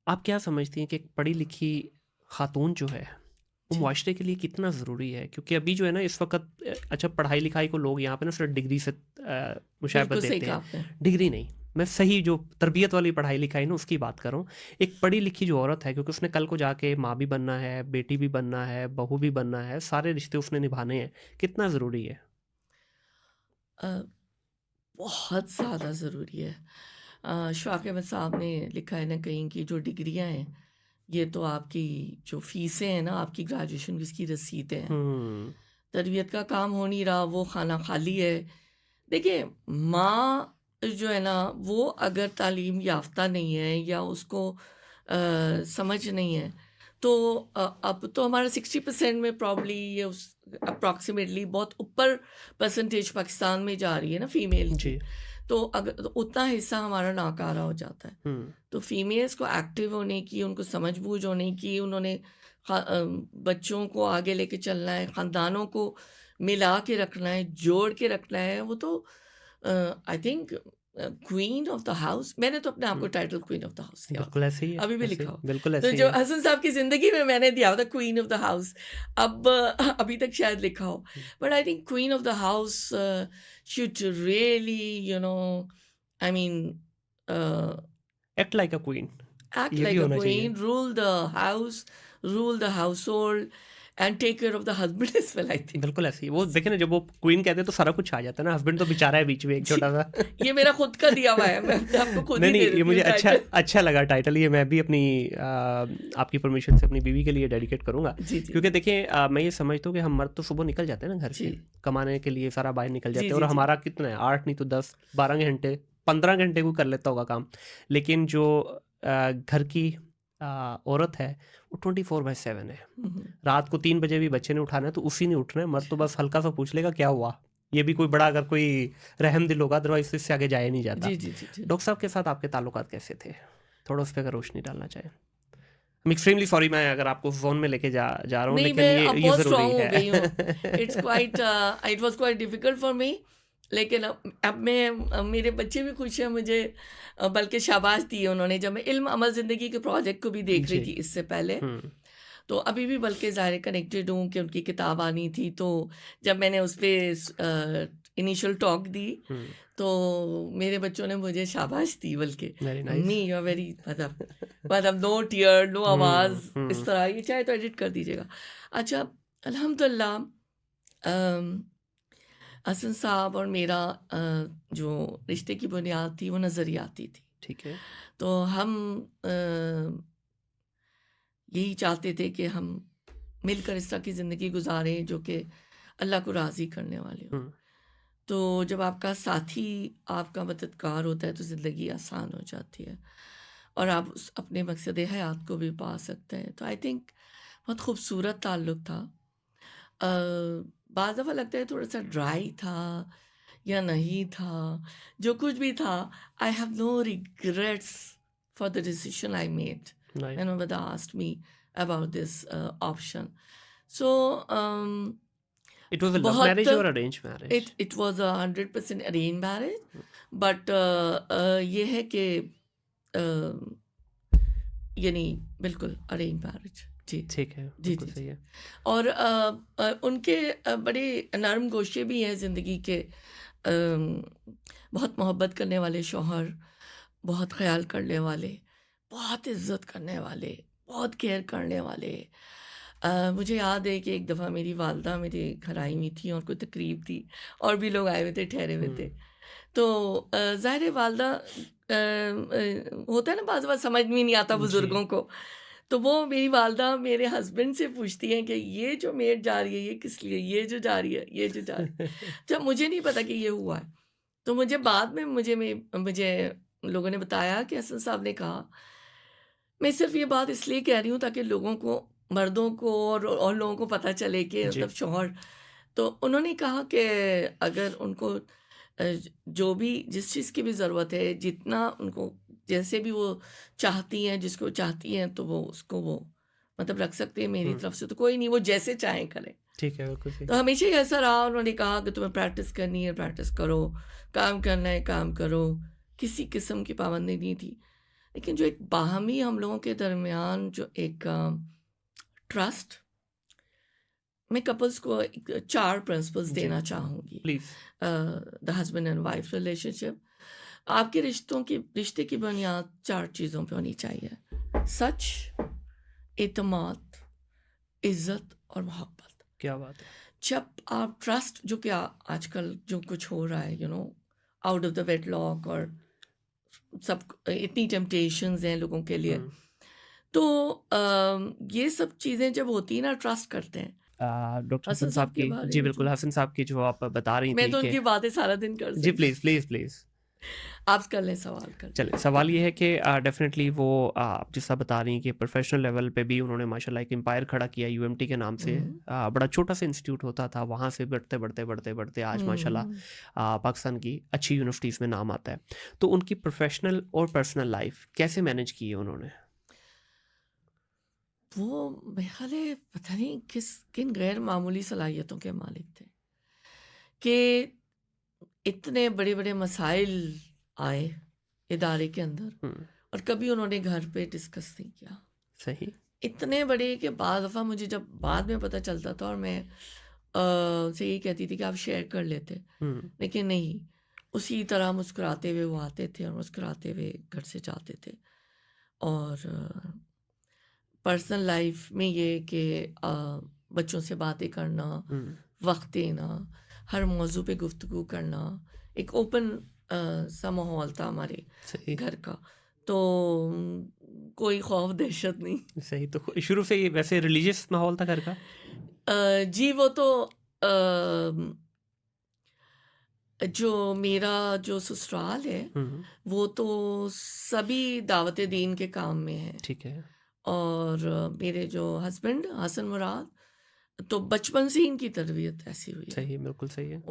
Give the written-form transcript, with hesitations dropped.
आप क्या समझती हैं कि एक पढ़ी लिखी खातून जो है वो जी, मुआशरे के लिए कितना ज़रूरी है? क्योंकि अभी जो है ना इस वक्त अच्छा पढ़ाई लिखाई को लोग यहाँ पे ना सिर्फ डिग्री से मुशाबत बिल्कुल सही देते कहा हैं। आपने। डिग्री नहीं, मैं सही जो तरबियत वाली पढ़ाई लिखाई ना उसकी बात कर रहा हूँ। एक पढ़ी लिखी जो औरत है क्योंकि उसने कल को जाके माँ भी बनना है, बेटी भी बनना है, बहू भी बनना है, सारे रिश्ते उसने निभाने हैं। कितना ज़रूरी है? अ, बहुत ज़्यादा ज़रूरी है। शफ़ाक़ अहमद साहब ने लिखा है ना कहीं कि जो डिग्रियाँ हैं, ये तो आपकी जो फ़ीसें हैं ना, आपकी ग्रेजुएशन की इसकी रसीदें हैं। हुँ, तरबियत का काम हो नहीं रहा, वो खाना खाली है। देखिए, माँ जो है ना, वो अगर तालीम याफ़्ता नहीं है या उसको समझ नहीं है, तो अब तो हमारा 60% में प्रॉब्ली ये उस अप्रॉक्सिमेटली बहुत ऊपर परसेंटेज पाकिस्तान में जा रही है ना फ़ीमेल की। जी। तो तो उतना हिस्सा हमारा नाकारा हो जाता है। हुँ, तो फ़ीमेल्स को एक्टिव होने की, उनको समझ-बूझ होने की, उन्होंने बच्चों को आगे लेके चलना है, ख़ानदानों को मिला के रखना है, जोड़ के रखना है, वो तो I think queen of the house, मैंने तो अपने आप को हुँ। Title queen of the house दिया हुआ बिल्कुल ऐसे ही है, है, अभी भी ऐसे लिखा ही हो। बिल्कुल तो ऐसे ही जो है। हसन साहब की ज़िंदगी में मैंने दिया हुआ था क्वीन ऑफ द हाउस, अब अभी तक शायद लिखा हो। हुँ, but I think queen of the house should really you know I mean act like a queen act ये भी like a होना चाहिए। queen, rule the house, rule the household, and take care of the husband as well, I think. बिल्कुल ऐसे ही। वो जी, देखे ना जब वो क्वीन कहते हैं तो सारा कुछ आ जाता है ना, हस्बैंड तो बेचारा है बीच में एक जी, छोटा-सा। ये मेरा खुद का दिया हुआ है, मैं अपने आप को खुद नहीं, ही नहीं दे ये देती मुझे हूँ अच्छा टाइटल। अच्छा लगा टाइटल ये मैं भी अपनी आपकी परमिशन से अपनी बीवी के लिए डेडिकेट करूँगा। जी, जी, क्योंकि देखिए मैं ये समझता हूँ कि हम मर्द तो सुबह निकल जाते हैं ना घर जी, से, कमाने के लिए सारा बाहर निकल जी, जाते हैं जी, और जी, हमारा कितना है 8 नहीं तो 10, 12 घंटे, 15 घंटे कोई कर लेता होगा काम। लेकिन जो घर की औरत है वो 24/7 है। हम्म, रात को 3 बजे भी बच्चे ने उठाना है तो उसी ने उठना है, मर्द तो बस हल्का सा पूछ लेगा क्या हुआ? ये भी कोई बड़ा अगर कोई रहम दिल होगा, अदरवाइज़ तो इससे आगे जाया नहीं जाता। जी, जी, जी, जी। डॉक्टर साहब के साथ आपके ताल्लुकात कैसे थे? थोड़ा उस पे अगर रोशनी डालना चाहें। आई एम एक्सट्रीमली सॉरी मैं अगर आपको ज़ोन में लेके जा रहा हूँ नहीं, लेकिन मैं ये अब ये बहुत ज़रूरी स्ट्रॉन्ग हो है। गई हूँ। It was quite difficult for me, लेकिन अब मैं मेरे बच्चे भी खुश हैं मुझे बल्कि शाबाश दी है उन्होंने जब मैं इल्म अमल ज़िंदगी के प्रोजेक्ट को भी देख रही जी। थी इससे पहले। हुँ, तो अभी भी बल्कि ज़ाहिर कनेक्टेड हूँ कि उनकी किताब आनी थी, तो जब मैंने उस पे इनिशियल टॉक दी, हुँ। तो मेरे बच्चों ने मुझे शाबाश दी बल्कि, वेरी "अम्मी नाइस। यू आर वेरी" मतलब नो टीयर, नो हुँ, आवाज़, इस हुँ। तरह, ये चाहे तो एडिट कर दीजिएगा। अच्छा, अल्हम्दुलिल्लाह अम, हसन साहब और मेरा जो रिश्ते की बुनियाद थी वो नज़रियाती थी। ठीक है। तो हम अ, यही चाहते थे कि हम मिलकर इस तरह की ज़िंदगी गुज़ारें जो कि अल्लाह को राज़ी करने वाली हो। हुँ, तो जब आपका साथी आपका मददगार होता है तो ज़िंदगी आसान हो जाती है और आप उस अपने मकसद हयात को भी पा सकते हैं। तो आई थिंक बहुत खूबसूरत ताल्लुक़ था। अ, बाज़ दफ़ा लगता है थोड़ा-सा ड्राई था या नहीं था, जो कुछ भी था, I have no regrets for the decision I made right. When my mother asked me about this option. So it was a love बहुत मैरिज और arrange marriage? It was a 100% arrange marriage, hmm, but ये है कि अ, यानी बिल्कुल arrange marriage. जी। ठीक है, जी, बिल्कुल जी, सही जी। है। और उनके बड़े नर्म गोशे भी हैं ज़िंदगी के। बहुत मोहब्बत करने वाले शौहर, बहुत ख़याल करने वाले, बहुत इज़्ज़त करने वाले, बहुत केयर करने वाले। मुझे याद है कि एक दफ़ा मेरी वालदा मेरे घर आई हुई थी और कोई तकरीब थी और भी लोग आए हुए थे, ठहरे हुए थे। हुँ, तो ज़ाहिर है वालदा होता है ना बाज़ बात समझ में नहीं आता जी। बुज़ुर्गों को। तो वो मेरी वालदा मेरे हस्बैंड से पूछती हैं कि ये जो मेड जा रही है ये किस लिए? ये जो जा रही है, ये जो जा रही है। जब मुझे नहीं पता कि ये हुआ है। तो मुझे बाद में मुझे लोगों ने बताया कि हसन साहब ने कहा, मैं सिर्फ़ ये बात इसलिए कह रही हूँ ताकि लोगों को, मर्दों को और लोगों को पता चले कि जी। मतलब शौहर, तो उन्होंने कहा कि अगर उनको जो भी जिस चीज़ की भी ज़रूरत है, जितना उनको जैसे भी वो चाहती हैं, जिसको चाहती हैं तो वो उसको वो मतलब रख सकती हैं, मेरी हुँ, तरफ से तो कोई नहीं, वो जैसे चाहें करें। ठीक है, बिल्कुल सही। तो हमेशा ही ऐसा रहा, उन्होंने कहा कि तुम्हें प्रैक्टिस करनी है, प्रैक्टिस करो, काम करना है, काम करो, किसी किस्म की पाबंदी नहीं थी। लेकिन जो एक बाहमी हम लोगों के दरमियान जो एक ट्रस्ट, मैं कपल्स को 4 प्रिंसिपल्स जी, देना चाहूँगी। Please. The husband and wife relationship, आपके रिश्ते की बुनियाद 4 चीज़ों पे होनी चाहिए। सच, एतमाद, इज़्ज़त और मोहब्बत। क्या बात है। जब आप ट्रस्ट, जो कि आजकल जो कुछ हो रहा है, आउट ऑफ द वेडलॉक, और सब इतनी टेम्पटेशंस हैं लोगों के लिए, हुँ। तो ये सब चीज़ें जब होती हैं ना, ट्रस्ट करते हैं। डॉक्टर हसन हसन साहब साहब के की बारे जी, में बिल्कुल, तो हसन साहब की जो आप बता रही मैं थी तो कि उनकी बातें सारा दिन कर जी, सकती। Please, please, please. आप कर लें, सवाल कर लें। चलिए, सवाल ये है कि डेफ़िनेटली वो जैसा बता रही हैं कि प्रोफ़ेशनल लेवल पे भी उन्होंने माशाल्लाह एक एम्पायर खड़ा किया यूएमटी के नाम से। हुँ, बड़ा छोटा-सा इंस्टीट्यूट होता था, वहाँ से बढ़ते, बढ़ते, बढ़ते, बढ़ते आज माशाल्लाह हुँ। पाकिस्तान की अच्छी यूनिवर्सिटीज़ में नाम आता है। तो उनकी प्रोफ़ेशनल और पर्सनल लाइफ़ कैसे मैनेज की है उन्होंने? वो मेरे ख़्याल है पता नहीं किन गैर मामूली सलाहियतों के मालिक थे कि इतने बड़े-बड़े मसाइल आए इदारे के अंदर, हुँ, और कभी उन्होंने घर पे डिस्कस नहीं किया। सही। इतने बड़े कि बाद दफ़ा मुझे जब बाद में पता चलता था, और मैं उनसे यही कहती थी कि आप शेयर कर लेते, हुँ, लेकिन नहीं, उसी तरह मुस्कुराते हुए वो आते थे और मुस्कुराते हुए घर से जाते थे। और पर्सनल लाइफ में ये कि बच्चों से बातें करना, हुँ, वक्त देना, हर मौजू पे गुफ्तगू करना, एक ओपन सा माहौल था हमारे सही, घर का। तो कोई खौफ दहशत नहीं। सही। तो शुरू से ही वैसे रिलीजियस माहौल था घर का? जी, वो तो जो मेरा जो ससुराल है, हुँ, हुँ, वो तो सभी दावत दीन के काम में है। ठीक है। और मेरे जो हस्बैंड हसन मुराद, तो बचपन से ही इनकी तरबियत ऐसी हुई है। सही, बिल्कुल सही है।